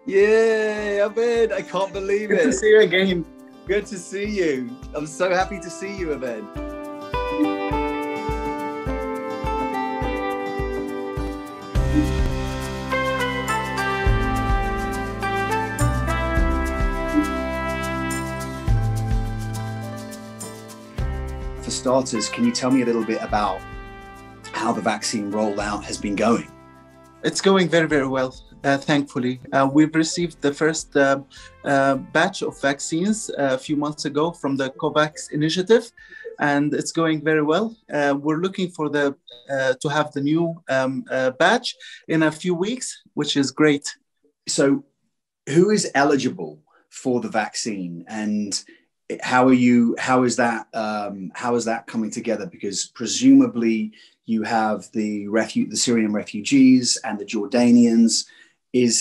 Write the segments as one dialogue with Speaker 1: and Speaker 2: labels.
Speaker 1: Yay, Abed! I can't believe
Speaker 2: Good
Speaker 1: it.
Speaker 2: to see you again.
Speaker 1: Good to see you. I'm so happy to see you, Abed. For starters, can you tell me a little bit about how the vaccine rollout has been going?
Speaker 2: It's going very, very well, thankfully. We've received the first batch of vaccines a few months ago from the COVAX initiative, and it's going very well. We're looking for to have the new batch in a few weeks, which is great.
Speaker 1: So who is eligible for the vaccine, and how is that coming together? Because presumably you have the Syrian refugees and the Jordanians.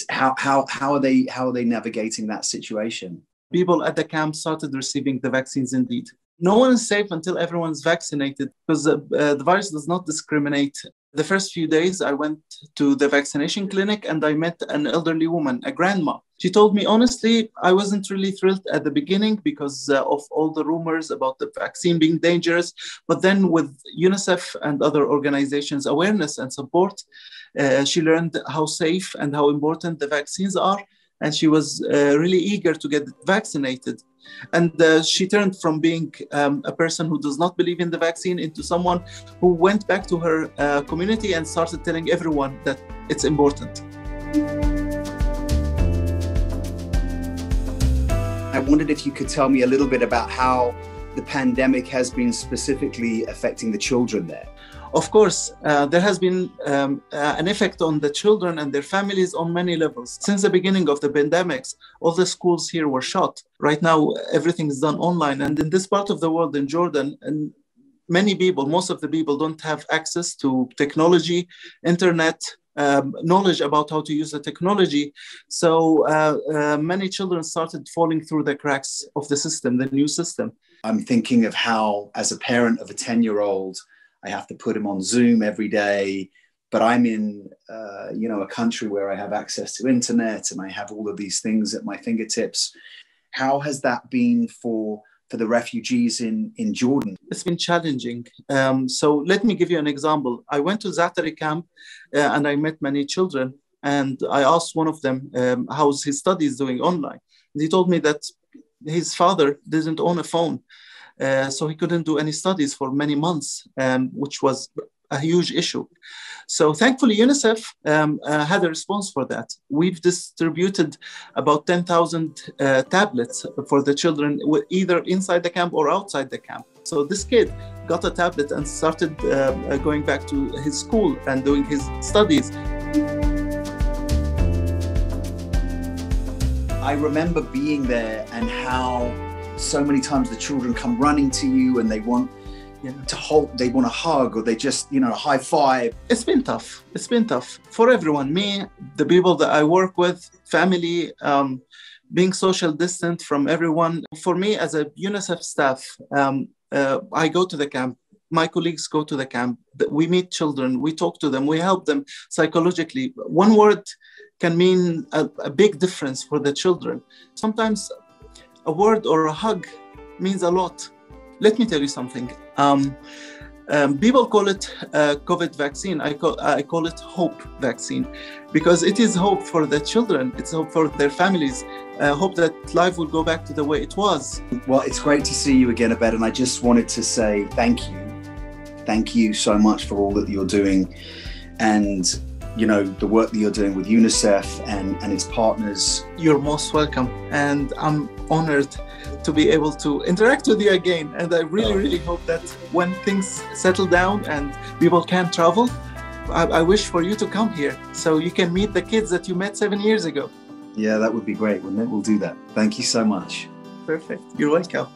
Speaker 1: How are they navigating that situation?
Speaker 2: People at the camp started receiving the vaccines indeed. No one is safe until everyone's vaccinated, because the virus does not discriminate. The first few days I went to the vaccination clinic and I met an elderly woman, a grandma. She told me, honestly, I wasn't really thrilled at the beginning because of all the rumors about the vaccine being dangerous. But then with UNICEF and other organizations' awareness and support, she learned how safe and how important the vaccines are. And she was really eager to get vaccinated. And she turned from being a person who does not believe in the vaccine into someone who went back to her community and started telling everyone that it's important.
Speaker 1: I wondered if you could tell me a little bit about how the pandemic has been specifically affecting the children there.
Speaker 2: Of course, there has been an effect on the children and their families on many levels. Since the beginning of the pandemics, all the schools here were shut. Right now, everything is done online. And in this part of the world, in Jordan, and most of the people don't have access to technology, internet, knowledge about how to use the technology. So many children started falling through the cracks of the system, the new system.
Speaker 1: I'm thinking of how, as a parent of a 10-year-old, I have to put him on Zoom every day, but I'm in, a country where I have access to internet and I have all of these things at my fingertips. How has that been for the refugees in Jordan?
Speaker 2: It's been challenging. So let me give you an example. I went to Zatari camp and I met many children, and I asked one of them how's his studies doing online. And he told me that his father didn't own a phone. So he couldn't do any studies for many months, which was a huge issue. So thankfully, UNICEF had a response for that. We've distributed about 10,000 tablets for the children, either inside the camp or outside the camp. So this kid got a tablet and started going back to his school and doing his studies.
Speaker 1: I remember being there and how so many times the children come running to you and they want to hold, they want a hug, or they just, a high five.
Speaker 2: It's been tough. It's been tough for everyone. Me, the people that I work with, family, being social distant from everyone. For me, as a UNICEF staff, I go to the camp. My colleagues go to the camp. We meet children. We talk to them. We help them psychologically. One word can mean a big difference for the children. Sometimes a word or a hug means a lot. Let me tell you something. People call it COVID vaccine. I call it hope vaccine, because it is hope for the children. It's hope for their families. Hope that life will go back to the way it was.
Speaker 1: Well, it's great to see you again, Abed, and I just wanted to say thank you. Thank you so much for all that you're doing, and the work that you're doing with UNICEF and its partners.
Speaker 2: You're most welcome, and I'm honored to be able to interact with you again. And I really hope that when things settle down and people can travel, I wish for you to come here so you can meet the kids that you met 7 years ago.
Speaker 1: Yeah, that would be great, wouldn't it? We'll do that. Thank you so much.
Speaker 2: Perfect. You're welcome.